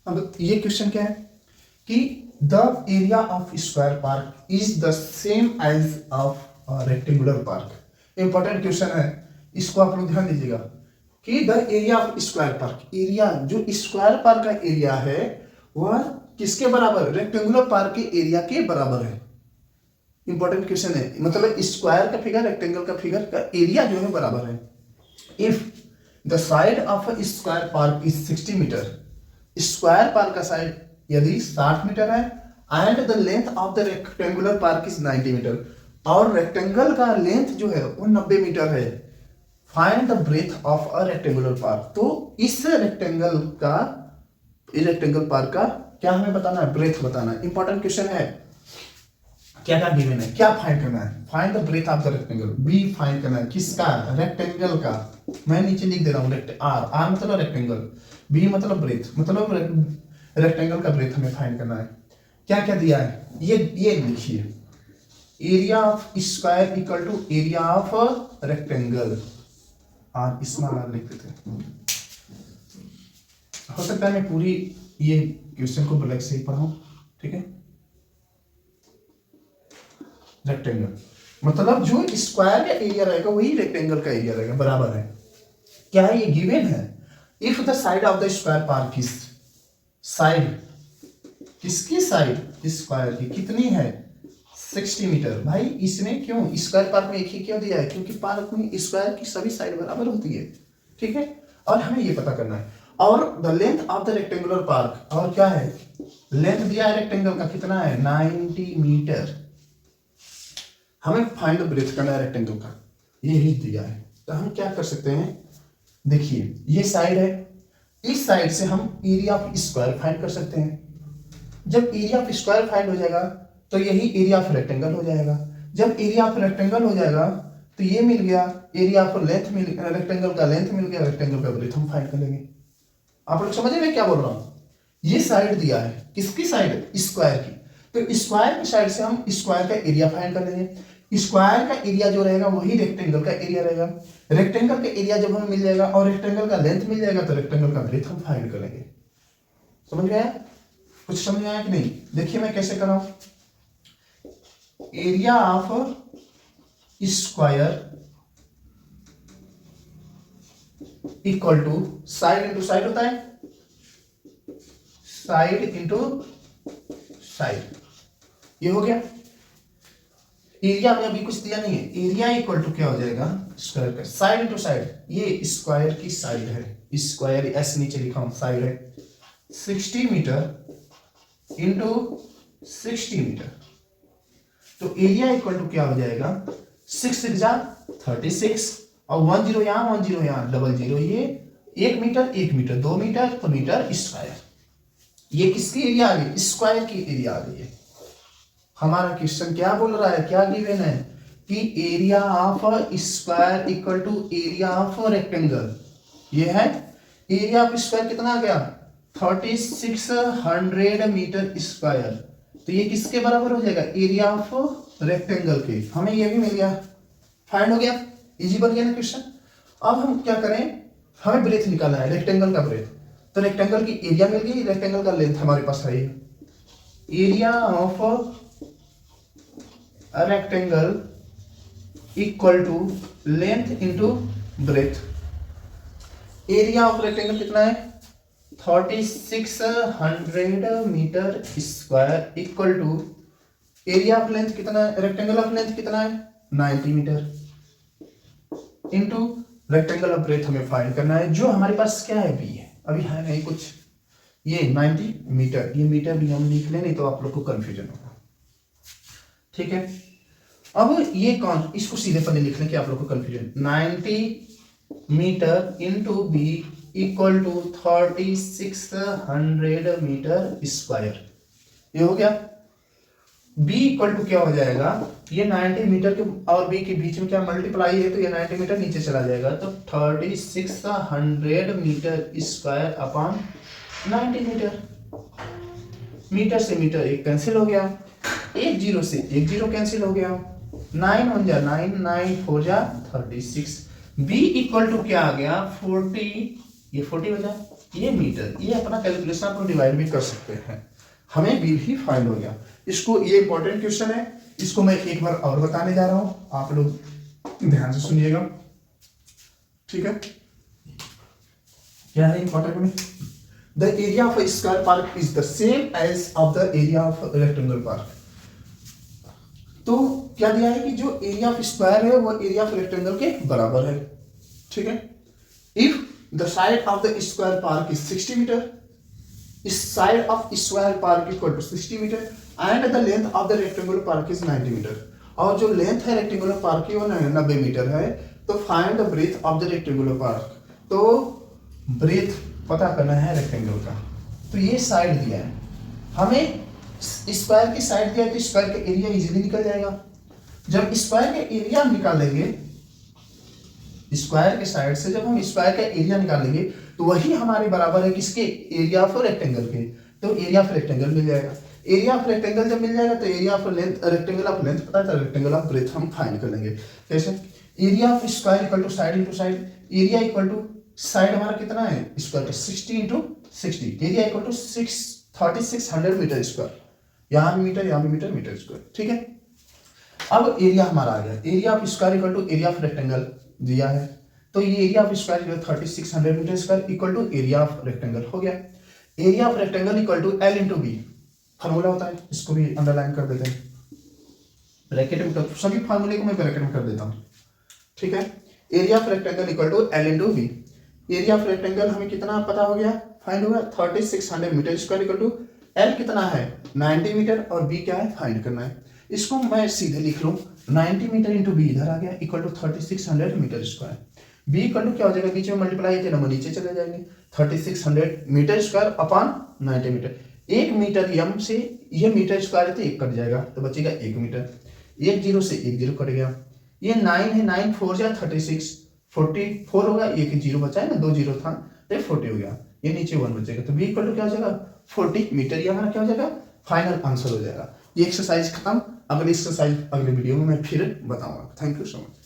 अब ये क्वेश्चन क्या है कि the area of square park is the same as of rectangular park. Important question है, इसको आप लोग ध्यान दीजिएगा कि the area of square park, area जो स्क्वायर पार्क का एरिया है वह किसके बराबर, रेक्टेंगुलर पार्क के एरिया के बराबर है। इंपॉर्टेंट क्वेश्चन है, मतलब स्क्वायर का फिगर रेक्टेंगल का फिगर का एरिया जो है बराबर है। If the side of a square park is 60 metre, square park का साइड यदि 60 मीटर है and the length of the rectangular park is 90 metre, और रेक्टेंगल का लेंथ जो है वो 90 मीटर है, find the breadth of a rectangular park. तो इस रेक्टेंगल पार्क का क्या हमें बताना है, ब्रेथ बताना है। इंपॉर्टेंट क्वेश्चन है, क्या क्या गिवन है, क्या फाइंड करना है, find the breadth of the rectangle. B find करना है किसका, रेक्टेंगल का। मैं नीचे लिख दे रहा हूँ आर मतलब रेक्टेंगल, बी मतलब ब्रेथ, मतलब रेक्टेंगल का ब्रेथ हमें फाइंड करना है। क्या क्या दिया है ये लिखिए, area of square equal to area of rectangle, R small R लिख देते। हो सकता है मैं पूरी ये क्वेश्चन को ब्लैक से ही पढ़ाऊं, ठीक है। रेक्टेंगल मतलब जो स्क्वायर का एरिया रहेगा वही रेक्टेंगल का एरिया रहेगा, बराबर है। क्या है ये गिवन है, if the side of the square park is, side किसकी साइड, स्क्वायर की कितनी है 60 मीटर। भाई इसने क्यों स्क्वायर पार्क में एक ही क्यों दिया है, क्योंकि पार्क में स्क्वायर की सभी साइड बराबर होती है, ठीक है। और हमें ये पता करना है, और the length of the rectangular park, और क्या है लेंथ दिया है रेक्टेंगल का कितना है 90 मीटर। हमें फाइंड द ब्रेथ करना है रेक्टेंगल का, ये ही दिया है। तो हम क्या कर सकते हैं, देखिए ये साइड है, इस साइड से हम एरिया ऑफ स्क्वायर फाइंड कर सकते हैं। जब एरिया ऑफ स्क्वायर फाइंड हो जाएगा तो यही एरिया ऑफ रेक्टेंगल हो जाएगा। जब एरिया ऑफ रेक्टेंगल हो जाएगा तो ये मिल गया, area of length mill, rectangle का लेंथ मिल गया, रेक्टेंगल का ब्रेथ हम फाइंड कर लेंगे। आप लोग समझ में क्या बोल रहा हूं, ये साइड दिया है किसकी साइड, स्क्वायर की, तो स्क्वायर की साइड से हम स्क्वायर का एरिया फाइंड कर लेंगे। स्क्वायर का एरिया जो रहेगा वही रेक्टेंगल का एरिया रहेगा। रेक्टेंगल का एरिया जब हमें मिल जाएगा और रेक्टेंगल का लेंथ मिल जाएगा तो रेक्टेंगल का ब्रेथ हम फाइंड कर लेंगे। समझ में आया, कुछ समझ में आया कि नहीं। देखिए मैं कैसे कर रहा हूं, area of square equal to side into side होता है, साइड इंटू साइड, ये हो गया। एरिया में अभी कुछ दिया नहीं है, एरिया इक्वल टू क्या हो जाएगा स्क्वायर का साइड इंटू साइड, ये स्क्वायर की साइड है, स्क्वायर एस नीचे लिखा हूं, साइड है 60 मीटर इंटू 60 मीटर, तो एरिया इक्वल टू क्या हो जाएगा 6 36 और 10 यहां 10 यहां, डबल 0, ये 1 मीटर 1 मीटर 2 मीटर तो मीटर स्क्वायर। ये किसकी एरिया आ गई, स्क्वायर की एरिया आ गई है। हमारा क्वेश्चन क्या बोल रहा है, क्या गिवन है कि area of square equal to area of rectangle, ये है एरिया ऑफ स्क्वायर कितना आ गया 3600 मीटर स्क्वायर, तो ये किसके बराबर हो जाएगा एरिया ऑफ रेक्टेंगल के। हमें ये भी मिल गया, फाइंड हो गया, इजी बन गया ना क्वेश्चन। अब हम क्या करें, हमें ब्रेथ निकालना है रेक्टेंगल का ब्रेथ, तो रेक्टेंगल की एरिया मिल गई, रेक्टेंगल का लेंथ हमारे पास है, area of rectangle equal to length into breadth. Area of rectangle कितना है 3600 metre square equal to area of length कितना है, रेक्टेंगल ऑफ लेंथ कितना है 90 metre into rectangle of breadth हमें फाइंड करना है, जो हमारे पास क्या है बी है, अभी है नहीं कुछ, ये 90 मीटर, ये मीटर भी हम लिख लें नहीं तो आप लोग को कंफ्यूजन होगा, ठीक है। अब ये कौन, इसको सीधे पन्ने लिख लें कि आप लोग को confusion, 90 metre into B equal to 3600 metre square, ये हो गया। b इक्वल टू क्या हो जाएगा, ये 90 मीटर के और b के बीच में क्या मल्टीप्लाई है तो ये 90 मीटर नीचे चला जाएगा, तो 3600 metre square upon 90 metre, metre से मीटर एक कैंसिल हो गया, एक जीरो से एक जीरो कैंसिल हो गया, 9 1 जा 9 9 4 जा 36, b इक्वल टू क्या आ गया 40, ये 40 बचा ये मीटर, ये अपना कैलकुलेशन आप डिवाइड भी कर सकते हैं। हमें बी भी फाइंड हो गया। इसको, ये इंपॉर्टेंट क्वेश्चन है, इसको मैं एक बार और बताने जा रहा हूं, आप लोग ध्यान से सुनिएगा, ठीक है। क्या है इंपॉर्टेंट में, the area of square park is the same as of the area of rectangular park. तो क्या दिया है कि जो एरिया ऑफ स्क्वायर है वो एरिया ऑफ रेक्टेंगल के बराबर है, ठीक है। If the side of the square park is 60 metre, इस side of square park equal to 60 metre and the length of the rectangular park is 90 metre, और जो लेंथ है रेक्टेंगुलर पार्क की वो 90 मीटर है, तो find the breadth of the rectangular park. तो breadth पता करना है रेक्टेंगल का। तो ये साइड दिया है हमें, स्क्वायर की साइड दिया है तो स्क्वायर का एरिया इजीली निकल जाएगा। जब स्क्वायर का एरिया निकालेंगे, स्क्वायर के साइड से जब हम स्क्वायर का एरिया निकालेंगे तो वही हमारे बराबर है किसके, एरिया ऑफ रेक्टेंगल के। तो एरिया ऑफ रेक्टेंगल मिल जाएगा। एरिया ऑफ रेक्टेंगल जब मिल जाएगा तो area of length, rectangle of length पता है, तो रेक्टेंगल ऑफ ब्रेथ हम फाइंड कर लेंगे। कैसे, area of square equal to side into side, area equal to side हमारा कितना है स्क्वायर का 60 into 60, area equal to 3600 metre square, यहाँ भी मीटर, यहाँ भी मीटर, मीटर स्क्वायर, ठीक है। अब एरिया हमारा आ गया, area of square equal to area of rectangle दिया है, तो ये area of square 3600 metre square equal to area of rectangle हो गया। Area of rectangle equal to L into B, formula होता है, इसको भी अंडरलाइन कर देते हैं, ब्रैकेट में कर, सभी फार्मूले को मैं ब्रैकेट में कर देता हूँ, ठीक है। Area of rectangle equal to L into B, area of rectangle हमें कितना पता हो गया, फाइंड हो गया 3600 metre square equal to L कितना है 90 मीटर और बी क्या है फाइंड करना है। इसको मैं सीधे लिख लूं 90 मीटर इंटू बी इधर आ गया equal to 3600 metre square, B equal to क्या हो जाएगा, बीच में मल्टीप्लाई है, नंबर नीचे चले जाएंगे, 3600 metre square upon 90 metre, 1 metre यम से ये मीटर स्क्वायर है तो 1 कट जाएगा तो बचेगा 1 मीटर, 1 जीरो से 1 जीरो कट गया, ये 9 है, 9 4 जा 36, 44 होगा, एक जीरो बचा है ना, 2 जीरो था तो 40 हो गया, ये नीचे 1 बचेगा, तो बी इक्वल टू क्या हो जाएगा 40 मीटर, ये हमारा क्या हो जाएगा फाइनल आंसर हो जाएगा। ये एक्सरसाइज खत्म, अगली एक्सरसाइज अगले वीडियो में मैं फिर बताऊंगा। Thank you so much.